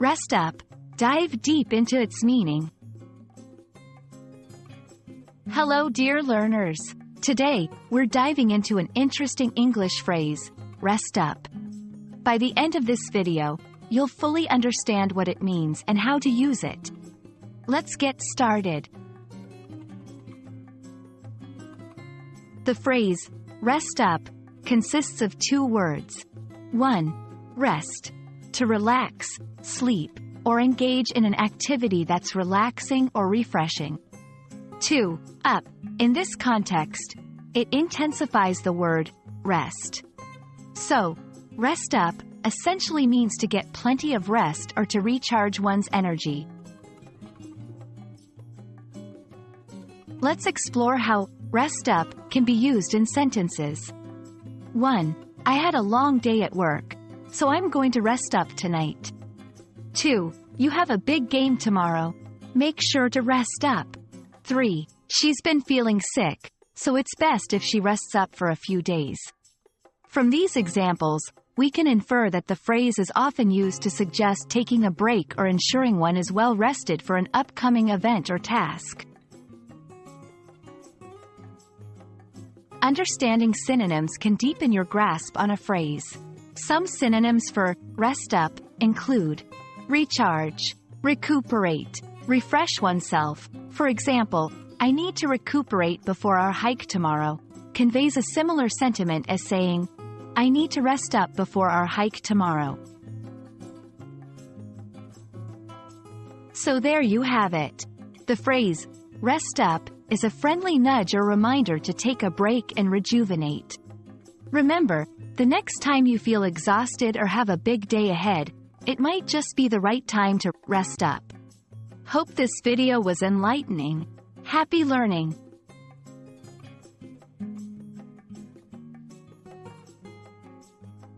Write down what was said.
Rest up. Dive deep into its meaning. Hello dear learners. Today, we're diving into an interesting English phrase, rest up. By the end of this video, you'll fully understand what it means and how to use it. Let's get started. The phrase, rest up, consists of two words. 1. Rest. To relax, sleep, or engage in an activity that's relaxing or refreshing. 2. Up. In this context, it intensifies the word rest. So, rest up essentially means to get plenty of rest or to recharge one's energy. Let's explore how rest up can be used in sentences. 1. I had a long day at work, so I'm going to rest up tonight. 2. You have a big game tomorrow. Make sure to rest up. 3. She's been feeling sick, so it's best if she rests up for a few days. From these examples, we can infer that the phrase is often used to suggest taking a break or ensuring one is well rested for an upcoming event or task. Understanding synonyms can deepen your grasp on a phrase. Some synonyms for rest up include recharge, recuperate, refresh oneself. For example, I need to recuperate before our hike tomorrow, conveys a similar sentiment as saying, I need to rest up before our hike tomorrow. So there you have it. The phrase, rest up, is a friendly nudge or reminder to take a break and rejuvenate. Remember, the next time you feel exhausted or have a big day ahead, it might just be the right time to rest up. Hope this video was enlightening. Happy learning!